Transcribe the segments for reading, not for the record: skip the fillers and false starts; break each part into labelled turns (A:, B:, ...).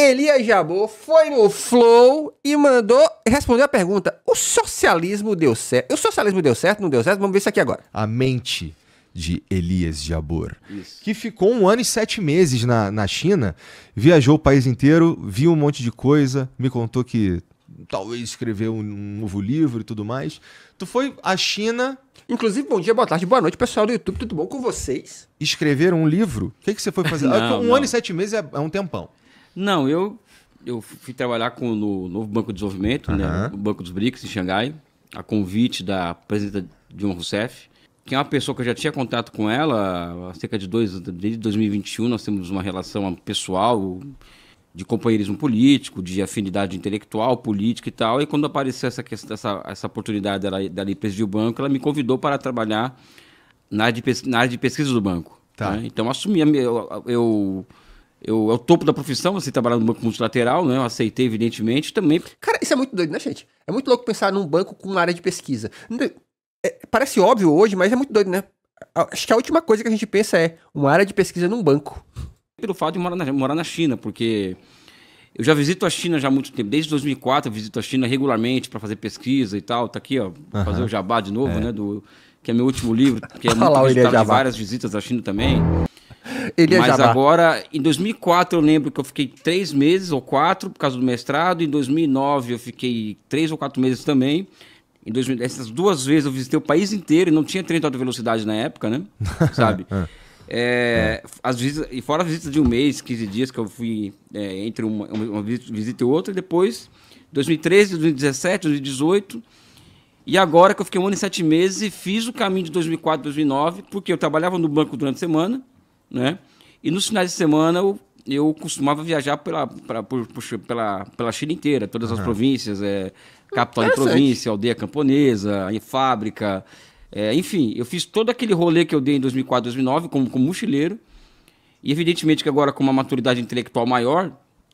A: Elias Jabbour foi no Flow e respondeu a pergunta: o socialismo deu certo? O socialismo deu certo, não deu certo? Vamos ver isso aqui agora.
B: A mente de Elias Jabbour,
A: Isso.
B: que ficou 1 ano e 7 meses na China, viajou o país inteiro, viu um monte de coisa, me contou que talvez escreveu um novo livro e tudo mais. Tu foi à China...
A: Inclusive, bom dia, boa tarde, boa noite, pessoal do YouTube, tudo bom com vocês?
B: Escrever um livro? O que você foi fazer?
C: Não.
B: Ano e 7 meses é um tempão.
C: Não, eu fui trabalhar no novo Banco de Desenvolvimento, né, o Banco dos BRICS, em Xangai, a convite da presidenta Dilma Rousseff, que é uma pessoa que eu já tinha contato com ela há cerca de desde 2021, nós temos uma relação pessoal, de companheirismo político, de afinidade intelectual, política e tal, e quando apareceu essa oportunidade dela presidir o banco, ela me convidou para trabalhar na área de pesquisa do banco.
B: Tá.
C: Né? Então, assumi, é o topo da profissão, você trabalhar no banco multilateral, né? Eu aceitei, evidentemente, também.
A: Cara, isso é muito doido, né, gente? É muito louco pensar num banco com uma área de pesquisa. Parece óbvio hoje, mas é muito doido, né? Acho que a última coisa que a gente pensa é uma área de pesquisa num banco.
C: Pelo fato de morar na China, porque eu já visito a China já há muito tempo. Desde 2004 eu visito a China regularmente para fazer pesquisa e tal. Tá aqui, ó, fazer o jabá de novo, né? Que é meu último livro, que é muito resultado de várias visitas à China também. Mas agora, em 2004 eu lembro que eu fiquei 3 meses ou 4 por causa do mestrado. Em 2009 eu fiquei 3 ou 4 meses também. Essas 2 vezes eu visitei o país inteiro e não tinha trem de alta velocidade na época, né? Sabe? As visitas, e fora a visita de 1 mês, 15 dias que eu fui entre uma visita e outra, e depois 2013, 2017, 2018, e agora que eu fiquei 1 ano e 7 meses e fiz o caminho de 2004, 2009, porque eu trabalhava no banco durante a semana, né? E nos finais de semana eu costumava viajar pela China inteira, todas as províncias, capital de província, aldeia camponesa, fábrica. Enfim, eu fiz todo aquele rolê que eu dei em 2004, 2009 como mochileiro. E evidentemente que agora com uma maturidade intelectual maior,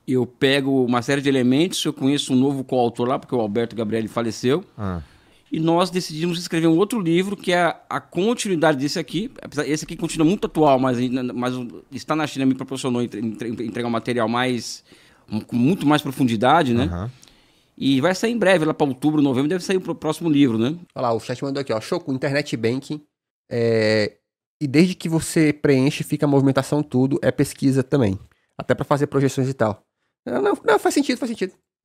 C: eu pego uma série de elementos, eu conheço um novo coautor lá, porque o Alberto Gabrielli faleceu. E nós decidimos escrever um outro livro, que é a continuidade desse aqui. Esse aqui continua muito atual, mas estar na China me proporcionou entregar um material com muito mais profundidade, né? E vai sair em breve, lá para outubro, novembro, deve sair o próximo livro, né?
A: Olha lá, o chat mandou aqui, ó. Choco, Internet Banking. E desde que você preenche, fica a movimentação tudo, é pesquisa também. Até para fazer projeções e tal. Não, faz sentido.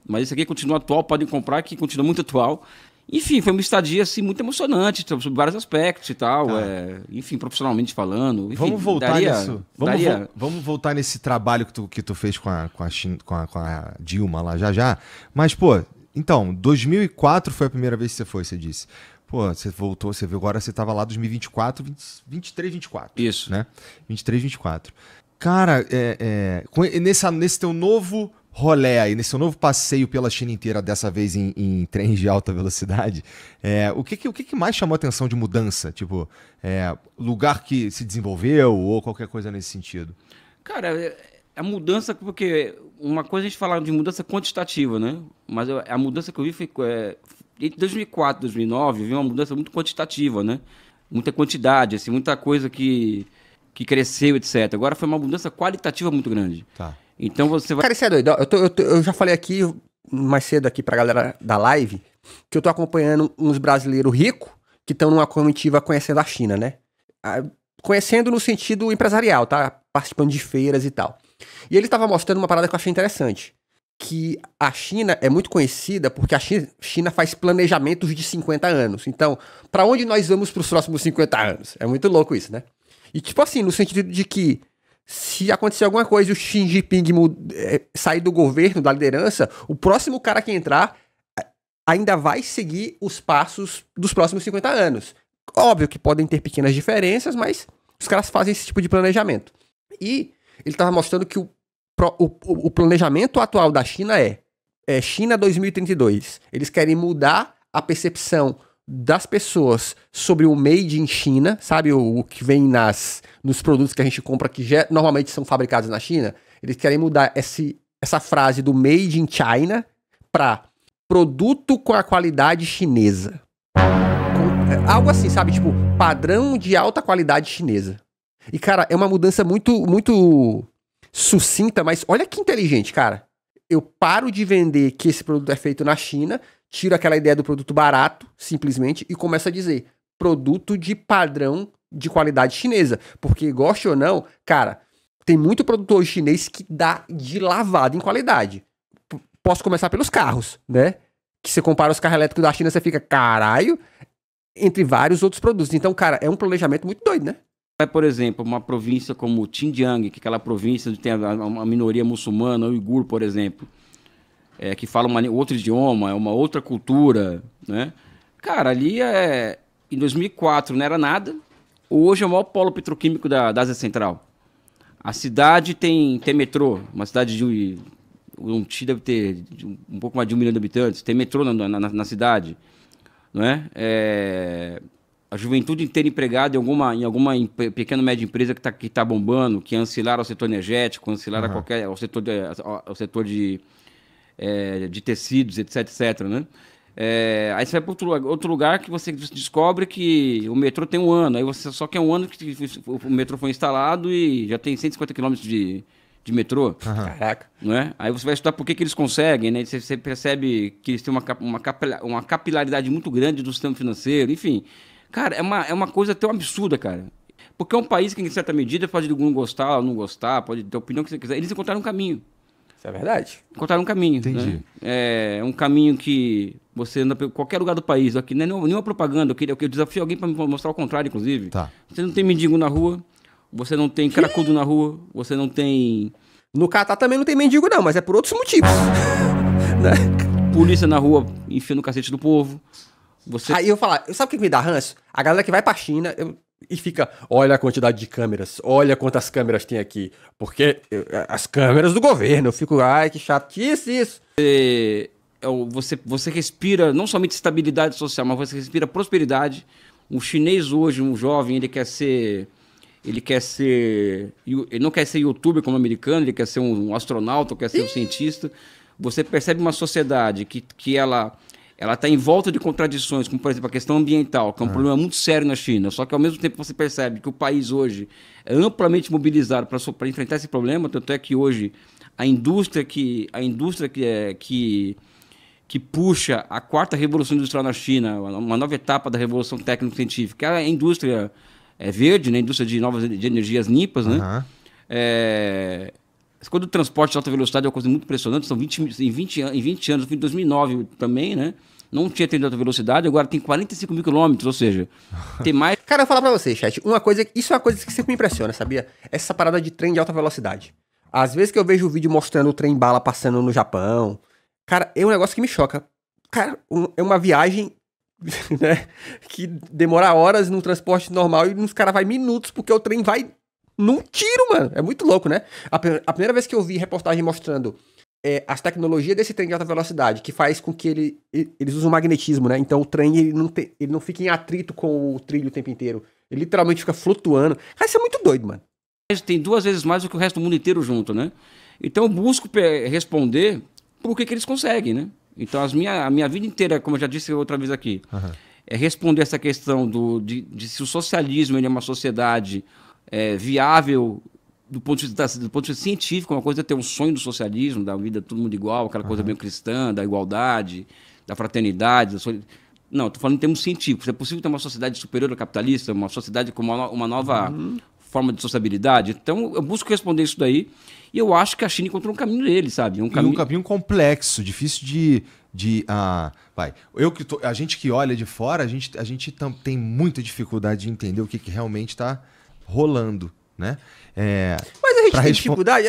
C: Mas esse aqui continua atual, podem comprar, que continua muito atual. Enfim, foi uma estadia assim, muito emocionante, sobre vários aspectos e tal. Enfim, profissionalmente falando. Enfim,
B: vamos voltar nisso. Vamos voltar nesse trabalho que tu fez com a Dilma lá já. Mas, pô, então, 2004 foi a primeira vez que você foi, você disse. Pô, você voltou, você viu agora, você tava lá 2024, 23, 24.
C: Isso.
B: Né? 23, 24. Cara, nesse teu novo rolê aí, nesse seu novo passeio pela China inteira, dessa vez em trens de alta velocidade, o que mais chamou a atenção de mudança? Tipo, lugar que se desenvolveu ou qualquer coisa nesse sentido?
C: Cara, a mudança, porque uma coisa a gente fala de mudança quantitativa, né? Mas a mudança que eu vi foi... Entre 2004 e 2009, eu vi uma mudança muito quantitativa, né? Muita quantidade, assim, muita coisa que cresceu, etc. Agora foi uma mudança qualitativa muito grande.
A: Tá.
C: Então você vai...
A: Cara, isso é doido. Eu já falei aqui, mais cedo aqui pra galera da live, que eu tô acompanhando uns brasileiros ricos que estão numa comitiva conhecendo a China, né? Conhecendo no sentido empresarial, tá? Participando de feiras e tal. E ele tava mostrando uma parada que eu achei interessante. Que a China é muito conhecida porque a China faz planejamentos de 50 anos. Então, pra onde nós vamos pros próximos 50 anos? É muito louco isso, né? E tipo assim, no sentido de que se acontecer alguma coisa e o Xi Jinping sair do governo, da liderança, o próximo cara que entrar ainda vai seguir os passos dos próximos 50 anos. Óbvio que podem ter pequenas diferenças, mas os caras fazem esse tipo de planejamento. E ele estava mostrando que o planejamento atual da China é China 2032. Eles querem mudar a percepção das pessoas sobre o made in China, sabe? O que vem nos produtos que a gente compra que normalmente são fabricados na China. Eles querem mudar essa frase do made in China para produto com a qualidade chinesa. Algo assim, sabe? Tipo, padrão de alta qualidade chinesa. E, cara, é uma mudança muito, muito sucinta, mas olha que inteligente, cara. eu paro de vender que esse produto é feito na China, tiro aquela ideia do produto barato, simplesmente, e começo a dizer produto de padrão de qualidade chinesa. Porque, goste ou não, cara, tem muito produto hoje chinês que dá de lavada em qualidade. Posso começar pelos carros, né? Que você compara os carros elétricos da China, você fica, caralho, entre vários outros produtos. Então, cara, é um planejamento muito doido, né?
C: Por exemplo, uma província como Xinjiang, que é aquela província onde tem uma minoria muçulmana, o uigur, por exemplo, que fala outro idioma, é uma outra cultura, né? Cara, ali em 2004 não era nada, hoje é o maior polo petroquímico da Ásia Central. A cidade tem metrô, uma cidade de Umti deve ter um pouco mais de 1 milhão de habitantes, tem metrô na cidade, não é? A juventude inteira empregada em alguma pequena ou média empresa que tá bombando, que é ancilar ao setor energético, ancilar ao setor de tecidos, etc, né? Aí você vai para outro lugar que você descobre que o metrô tem 1 ano, aí você só quer 1 ano que o metrô foi instalado e já tem 150 quilômetros de metrô.
A: Caraca.
C: Não é? Aí você vai estudar por que eles conseguem, né? Você percebe que eles têm uma capilaridade muito grande do sistema financeiro, enfim. Cara, é uma coisa tão absurda, cara. Porque é um país que, em certa medida, pode não gostar ou não gostar, pode ter a opinião que você quiser. Eles encontraram um caminho.
A: Isso é verdade.
C: Encontraram um caminho.
B: Entendi.
C: Né? É um caminho que você anda por qualquer lugar do país. Aqui não é nenhuma propaganda. Eu desafio alguém para me mostrar o contrário, inclusive.
B: Tá.
C: Você não tem mendigo na rua, você não tem cracudo na rua, você não tem...
A: No Catar também não tem mendigo, não, mas é por outros motivos. Né?
C: Polícia na rua enfiando o cacete do povo.
A: Aí eu falar, sabe o que me dá ranço? A galera que vai pra China e fica, olha a quantidade de câmeras, olha quantas câmeras tem aqui. Porque as câmeras do governo, eu fico, ai, que chatice isso.
C: Você respira não somente estabilidade social, mas você respira prosperidade. O chinês hoje, um jovem, ele não quer ser youtuber como americano, ele quer ser um astronauta, quer ser um cientista. Você percebe uma sociedade que ela está em volta de contradições, como, por exemplo, a questão ambiental, que é um problema muito sério na China. Só que, ao mesmo tempo, você percebe que o país hoje é amplamente mobilizado para enfrentar esse problema. Tanto é que hoje a indústria que puxa a 4ª revolução industrial na China, uma nova etapa da revolução técnico-científica, é a indústria verde, né? A indústria de energias limpas, né? Quando o transporte de alta velocidade é uma coisa muito impressionante, são 20 anos, foi em 2009 também, né? Não tinha trem de alta velocidade, agora tem 45 mil quilômetros, ou seja, tem mais...
A: Cara, eu vou falar pra você, chat, isso é uma coisa que sempre me impressiona, sabia? Essa parada de trem de alta velocidade. Às vezes que eu vejo o vídeo mostrando o trem-bala passando no Japão, cara, é um negócio que me choca. Cara, é uma viagem, né, que demora horas num transporte normal e os caras vai minutos, porque o trem vai... num tiro, mano. É muito louco, né? A primeira vez que eu vi reportagem mostrando as tecnologias desse trem de alta velocidade, que faz com que eles usam magnetismo, né? Então o trem ele não fica em atrito com o trilho o tempo inteiro. Ele literalmente fica flutuando. Cara, isso é muito doido, mano.
C: Tem 2 vezes mais do que o resto do mundo inteiro junto, né? Então eu busco responder por que eles conseguem, né? Então a minha vida inteira, como eu já disse outra vez aqui, é responder essa questão de se o socialismo ele é uma sociedade... viável do ponto de vista científico. Uma coisa é ter um sonho do socialismo, da vida todo mundo igual, aquela coisa bem cristã, da igualdade, da fraternidade. Não, estou falando em termos científicos. É possível ter uma sociedade superior ao capitalista, uma sociedade com uma nova forma de sociabilidade? Então, eu busco responder isso daí e eu acho que a China encontrou um caminho dele, sabe? Um
B: caminho complexo, difícil a gente que olha de fora, a gente tem muita dificuldade de entender o que realmente está rolando, né?
A: Mas a gente tem dificuldade?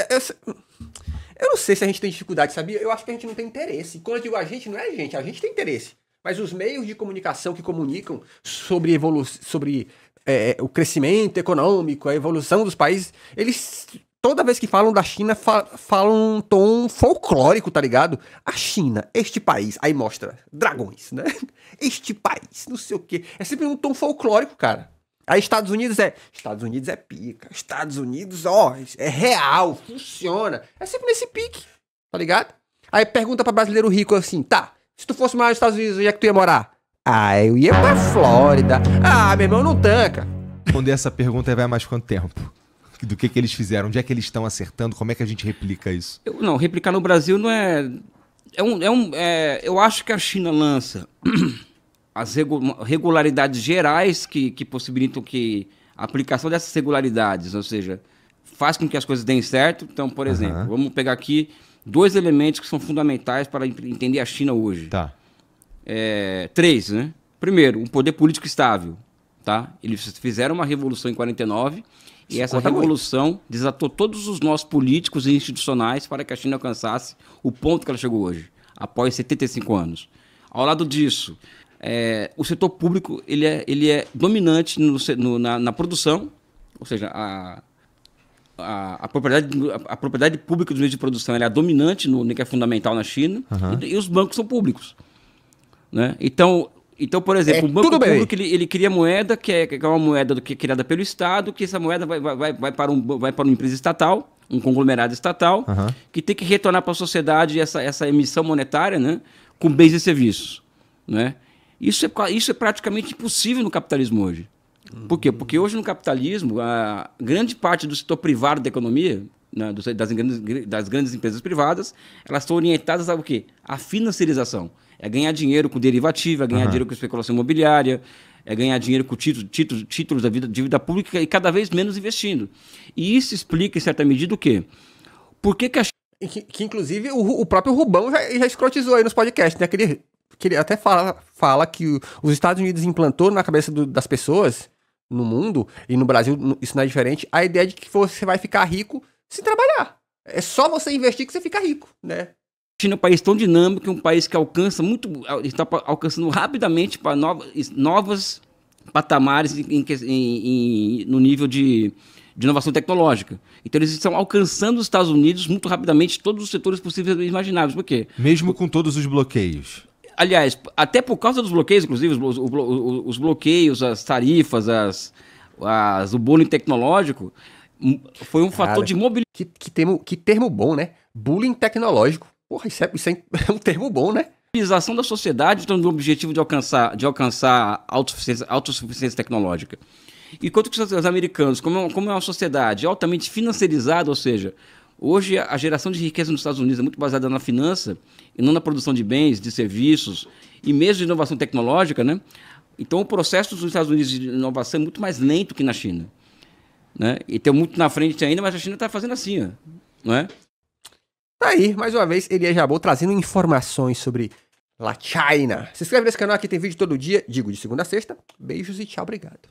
A: Eu não sei se a gente tem dificuldade, sabia? Eu acho que a gente não tem interesse. Quando eu digo a gente, não é a gente tem interesse. Mas os meios de comunicação que comunicam sobre o crescimento econômico, a evolução dos países, eles, toda vez que falam da China, falam um tom folclórico, tá ligado? A China, este país, aí mostra dragões, né? Este país, não sei o quê. É sempre um tom folclórico, cara. Aí Estados Unidos é pica. Estados Unidos, é real, funciona. É sempre nesse pique, tá ligado? Aí pergunta pra brasileiro rico assim, tá, se tu fosse morar nos Estados Unidos, onde é que tu ia morar? Ah, eu ia pra Flórida. Ah, meu irmão, não tanca.
B: Responder essa pergunta vai mais quanto tempo? do que eles fizeram? Onde é que eles estão acertando? Como é que a gente replica isso?
C: Não, replicar no Brasil não é... eu acho que a China lança as regularidades gerais que possibilitam que a aplicação dessas regularidades, ou seja, faz com que as coisas deem certo. Então, por exemplo, vamos pegar aqui 2 elementos que são fundamentais para entender a China hoje.
B: Tá.
C: 3, né? Primeiro, um poder político estável. Tá? Eles fizeram uma revolução em 49 e essa revolução desatou todos os nós políticos e institucionais para que a China alcançasse o ponto que ela chegou hoje, após 75 anos. Ao lado disso, o setor público ele é dominante na produção, ou seja, a propriedade pública dos meios de produção ela é dominante no que é fundamental na China, e os bancos são públicos. Né? Então, por exemplo, o banco público ele cria moeda que é uma moeda que é criada pelo Estado, que essa moeda vai para uma empresa estatal, um conglomerado estatal, que tem que retornar para a sociedade essa emissão monetária, né, com bens e serviços. Né? Isso é praticamente impossível no capitalismo hoje. Por quê? Porque hoje no capitalismo, a grande parte do setor privado da economia, né, das grandes empresas privadas, elas estão orientadas a o quê? A financiarização. É ganhar dinheiro com derivativo, é ganhar dinheiro com especulação imobiliária, é ganhar dinheiro com títulos da dívida pública e cada vez menos investindo. E isso explica, em certa medida, o quê? Por que a China...
A: Que inclusive, o próprio Rubão já escrotizou aí nos podcasts, né? Que ele até fala que os Estados Unidos implantou na cabeça das pessoas, no mundo, e no Brasil isso não é diferente, a ideia de que você vai ficar rico se trabalhar. É só você investir que você fica rico, né?
C: A China é um país tão dinâmico, um país que está alcançando rapidamente para novos patamares no nível de inovação tecnológica. Então eles estão alcançando os Estados Unidos muito rapidamente, todos os setores possíveis e imagináveis. Por quê?
B: Mesmo com todos os bloqueios.
C: Aliás, até por causa dos bloqueios, inclusive os bloqueios, as tarifas, o bullying tecnológico, foi um fator de mobilidade.
A: Que termo bom, né? Bullying tecnológico. Porra, isso é um termo bom, né?
C: Mobilização da sociedade, então, no objetivo de alcançar autossuficiência tecnológica. Enquanto que os americanos, como é uma sociedade altamente financiarizada, ou seja, hoje a geração de riqueza nos Estados Unidos é muito baseada na finança e não na produção de bens, de serviços e mesmo de inovação tecnológica, né? Então o processo dos Estados Unidos de inovação é muito mais lento que na China. Né? E tem muito na frente ainda, mas a China está fazendo assim, ó, não é?
A: Tá aí, mais uma vez, Elias Jabbour trazendo informações sobre La China. Se inscreve nesse canal, aqui tem vídeo todo dia, digo de segunda a sexta. Beijos e tchau, obrigado.